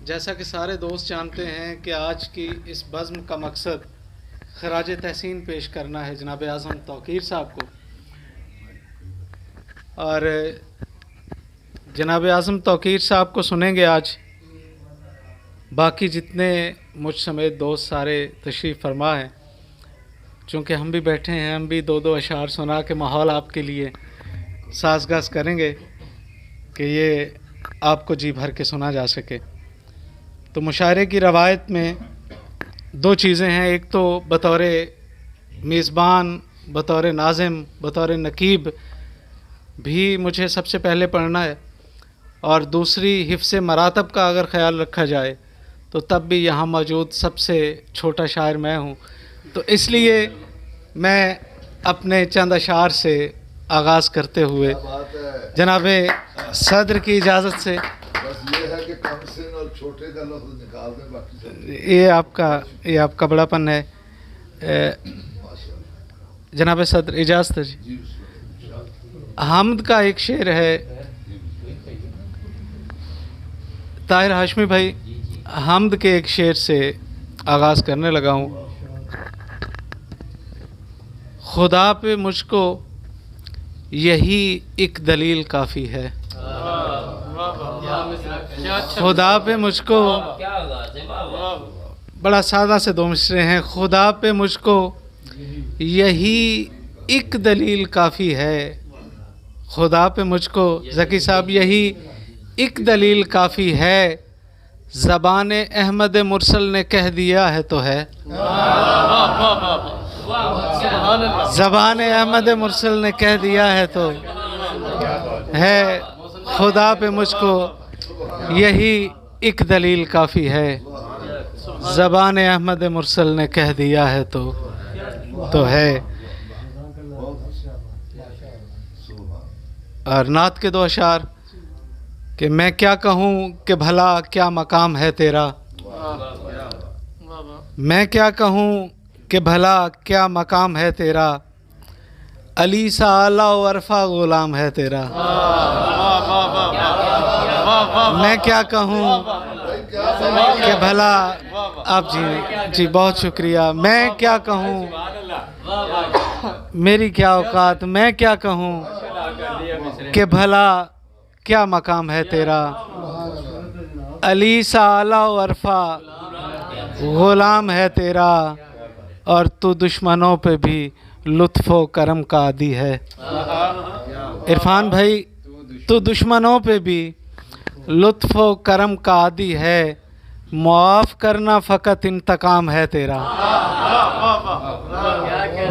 جیسا کہ سارے دوست جانتے ہیں کہ آج کی اس بزم کا مقصد خراج تحسین پیش کرنا ہے جناب اعظم توقیر صاحب کو، اور جناب اعظم توقیر صاحب کو سنیں گے آج۔ باقی جتنے مجھ سمیت دوست سارے تشریف فرما ہیں، چونکہ ہم بھی بیٹھے ہیں، ہم بھی دو اشعار سنا کے ماحول آپ کے لیے سازگاز کریں گے کہ یہ آپ کو جی بھر کے سنا جا سکے۔ تو مشاعرے کی روایت میں دو چیزیں ہیں، ایک تو بطور میزبان، بطور ناظم، بطور نقیب بھی مجھے سب سے پہلے پڑھنا ہے، اور دوسری حفظ مراتب کا اگر خیال رکھا جائے تو تب بھی یہاں موجود سب سے چھوٹا شاعر میں ہوں، تو اس لیے میں اپنے چند اشعار سے آغاز کرتے ہوئے جناب صدر کی اجازت سے، یہ آپ کا بڑا پن ہے جناب صدر، اجازت ہے جی۔ حمد کا ایک شعر ہے، طاہر ہاشمی بھائی، حمد کے ایک شعر سے آغاز کرنے لگا ہوں۔ خدا پہ مجھ کو یہی ایک دلیل کافی ہے، خدا پہ مجھ کو، بڑا سادہ سے دو مصرے ہیں، خدا پہ مجھ کو یہی ایک دلیل کافی ہے، خدا پہ مجھ کو ذکی صاحب یہی ایک دلیل کافی ہے، زبان احمد مرسل نے کہہ دیا ہے تو ہے، زبان احمد مرسل نے کہہ دیا ہے تو ہے، خدا پہ مجھ کو یہی ایک دلیل کافی ہے، زبان احمد مرسل نے کہہ دیا ہے تو ہے۔ اور نعت کے دو اشعار کہ میں کیا کہوں کہ بھلا کیا مقام ہے تیرا، میں کیا کہوں کہ بھلا کیا مقام ہے تیرا، علی سا اعلیٰ و عرفہ غلام ہے تیرا، میں کیا کہوں کہ بھلا، آپ جی بہت شکریہ، میں کیا کہوں، میری کیا اوقات، میں کیا کہوں کہ بھلا کیا مقام ہے تیرا، علی سا اعلیٰ و عرفہ غلام ہے تیرا، اور تو دشمنوں پہ بھی لطف و کرم کا عادی ہے۔ عرفان بھائی، تو دشمنوں پہ بھی لطف و کرم کا عادی ہے، معاف کرنا فقط انتقام ہے تیرا،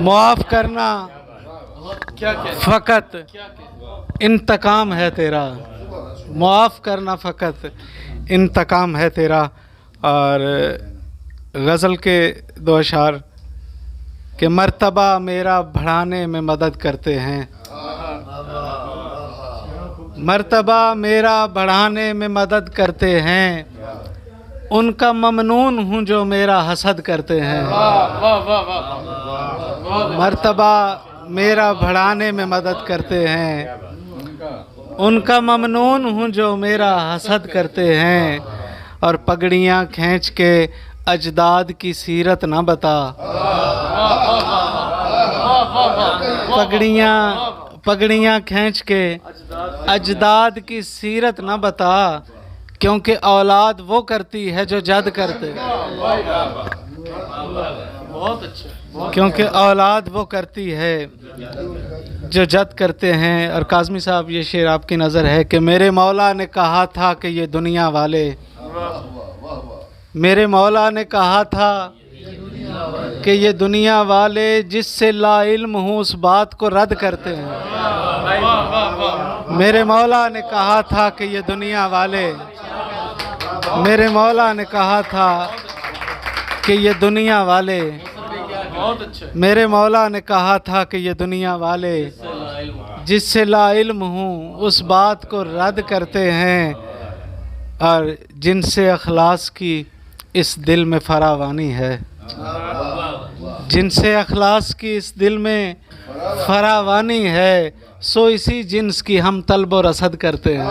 معاف کرنا فقط انتقام ہے تیرا، معاف کرنا فقط انتقام ہے تیرا۔ اور غزل کے دو اشعار کہ مرتبہ میرا بڑھانے میں مدد کرتے ہیں، مرتبہ میرا بڑھانے میں مدد کرتے ہیں، ان کا ممنون ہوں جو میرا حسد کرتے ہیں، مرتبہ میرا بڑھانے میں مدد کرتے ہیں، ان کا ممنون ہوں جو میرا حسد کرتے ہیں، اور پگڑیاں کھینچ کے اجداد کی سیرت نہ بتا، پگڑیاں کھینچ کے اجداد کی سیرت نہ بتا، کیونکہ اولاد وہ کرتی ہے جو جد کرتے، کیونکہ اولاد وہ کرتی ہے جو جد کرتے ہیں۔ اور کاظمی صاحب، یہ شعر آپ کی نظر ہے کہ میرے مولا نے کہا تھا کہ یہ دنیا والے، میرے مولا نے کہا تھا کہ یہ دنیا والے جس سے لا علم ہوں اس بات کو رد کرتے ہیں، میرے مولا نے کہا تھا کہ یہ دنیا والے، میرے مولا نے کہا تھا کہ یہ دنیا والے، میرے مولا نے کہا تھا کہ یہ دنیا والے جس سے لا علم ہوں اس بات کو رد کرتے ہیں، اور جن سے اخلاص کی اس دل میں فراوانی ہے، جن سے اخلاص کی اس دل میں فراوانی ہے، سو اسی جنس کی ہم طلب و رصد کرتے ہیں،